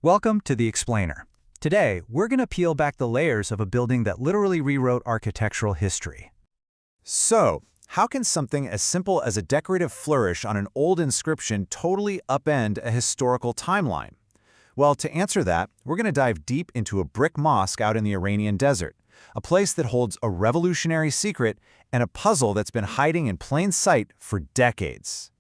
Welcome to The Explainer. Today, we're going to peel back the layers of a building that literally rewrote architectural history. So, how can something as simple as a decorative flourish on an old inscription totally upend a historical timeline? Well, to answer that, we're going to dive deep into a brick mosque out in the Iranian desert, a place that holds a revolutionary secret and a puzzle that's been hiding in plain sight for decades.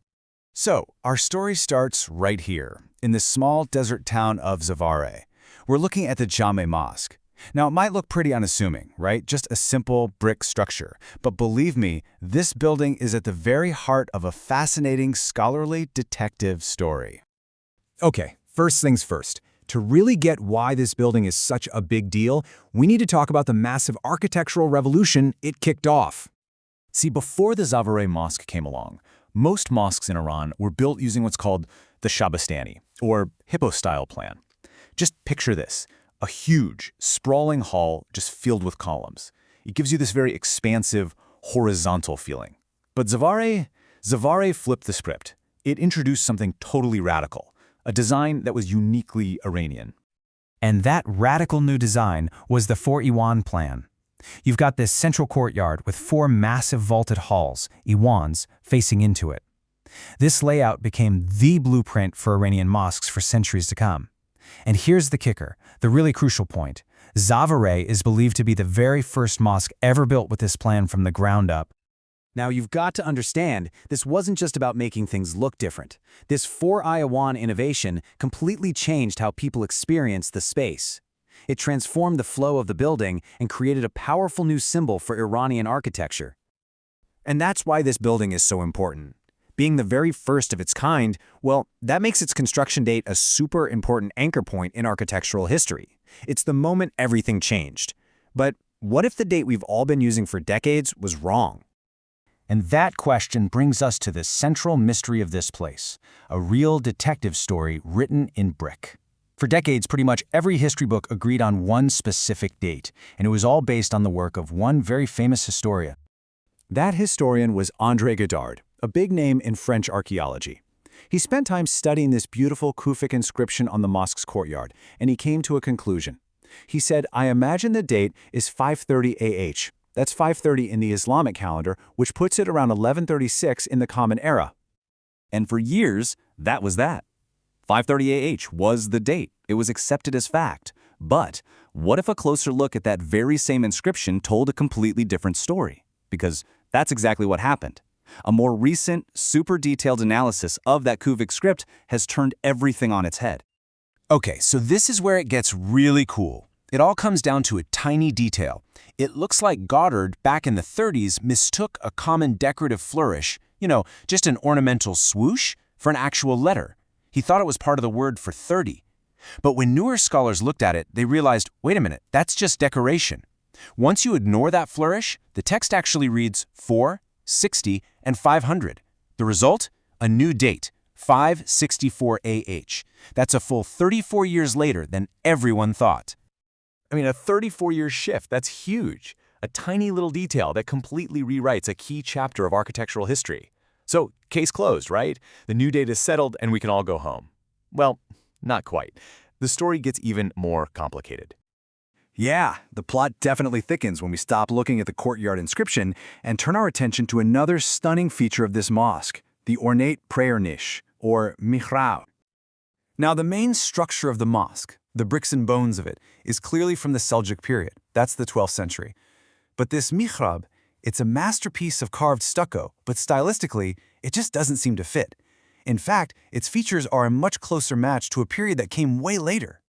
So, our story starts right here, in this small desert town of Zavareh. We're looking at the Jame Mosque. Now, it might look pretty unassuming, right? Just a simple brick structure. But believe me, this building is at the very heart of a fascinating scholarly detective story. Okay, first things first. To really get why this building is such a big deal, we need to talk about the massive architectural revolution it kicked off. See, before the Zavareh Mosque came along, most mosques in Iran were built using what's called the Shabastani, or hippo-style plan. Just picture this, a huge, sprawling hall just filled with columns. It gives you this very expansive, horizontal feeling. But Zavareh flipped the script. It introduced something totally radical, a design that was uniquely Iranian. And that radical new design was the Four-Iwan plan. You've got this central courtyard with four massive vaulted halls, Iwans, facing into it. This layout became the blueprint for Iranian mosques for centuries to come. And here's the kicker, the really crucial point. Zavareh is believed to be the very first mosque ever built with this plan from the ground up. Now you've got to understand, this wasn't just about making things look different. This Four-Iwan innovation completely changed how people experienced the space. It transformed the flow of the building and created a powerful new symbol for Iranian architecture. And that's why this building is so important. Being the very first of its kind, well, that makes its construction date a super important anchor point in architectural history. It's the moment everything changed. But what if the date we've all been using for decades was wrong? And that question brings us to the central mystery of this place, a real detective story written in brick. For decades, pretty much every history book agreed on one specific date, and it was all based on the work of one very famous historian. That historian was André Godard, a big name in French archaeology. He spent time studying this beautiful Kufic inscription on the mosque's courtyard, and he came to a conclusion. He said, "I imagine the date is 530 AH. That's 530 in the Islamic calendar, which puts it around 1136 in the Common Era." And for years, that was that. 530 AH was the date. It was accepted as fact. But what if a closer look at that very same inscription told a completely different story? Because that's exactly what happened. A more recent, super detailed analysis of that Kufic script has turned everything on its head. Okay, so this is where it gets really cool. It all comes down to a tiny detail. It looks like Goddard, back in the 30s, mistook a common decorative flourish, just an ornamental swoosh, for an actual letter. He thought it was part of the word for 30. But when newer scholars looked at it, they realized, wait a minute, that's just decoration. Once you ignore that flourish, the text actually reads 4, 60, and 500. The result? A new date, 564 AH. That's a full 34 years later than everyone thought. I mean, a 34-year shift, that's huge. A tiny little detail that completely rewrites a key chapter of architectural history. So, case closed, right? The new date is settled and we can all go home. Well, not quite. The story gets even more complicated. Yeah, the plot definitely thickens when we stop looking at the courtyard inscription and turn our attention to another stunning feature of this mosque, the ornate prayer niche, or mihrab. Now, the main structure of the mosque, the bricks and bones of it, is clearly from the Seljuk period. That's the 12th century. But this mihrab, it's a masterpiece of carved stucco, but stylistically, it just doesn't seem to fit. In fact, its features are a much closer match to a period that came way later.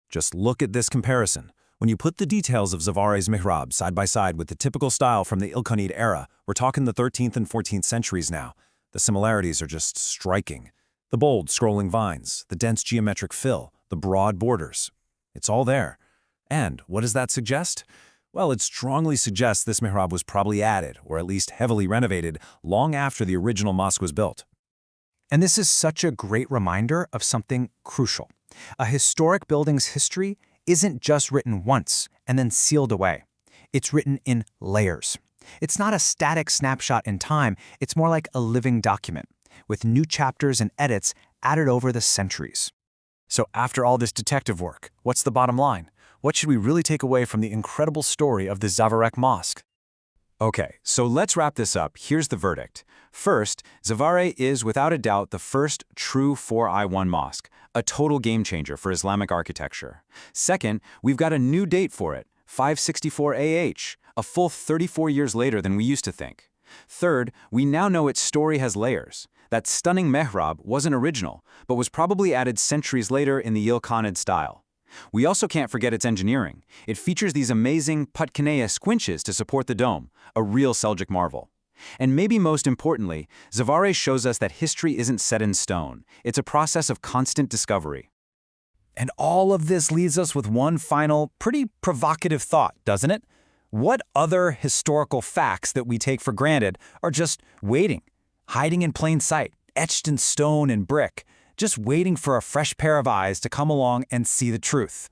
Just look at this comparison. When you put the details of Zavareh's mihrab side by side with the typical style from the Ilkhanid era, we're talking the 13th and 14th centuries now. The similarities are just striking. The bold, scrolling vines, the dense geometric fill, the broad borders. It's all there. And what does that suggest? Well, it strongly suggests this mihrab was probably added, or at least heavily renovated, long after the original mosque was built. And this is such a great reminder of something crucial. A historic building's history isn't just written once and then sealed away. It's written in layers. It's not a static snapshot in time, it's more like a living document, with new chapters and edits added over the centuries. So after all this detective work, what's the bottom line? What should we really take away from the incredible story of the Zavareh Mosque? Okay, so let's wrap this up. Here's the verdict. First, Zavareh is without a doubt the first true Four-Iwan mosque, a total game changer for Islamic architecture. Second, we've got a new date for it, 564 AH, a full 34 years later than we used to think. Third, we now know its story has layers. That stunning mehrab wasn't original, but was probably added centuries later in the Ilkhanid style. We also can't forget its engineering. It features these amazing patkaneya squinches to support the dome, a real Seljuk marvel. And maybe most importantly, Zavareh shows us that history isn't set in stone. It's a process of constant discovery. And all of this leaves us with one final, pretty provocative thought, doesn't it? What other historical facts that we take for granted are just waiting, hiding in plain sight, etched in stone and brick, just waiting for a fresh pair of eyes to come along and see the truth?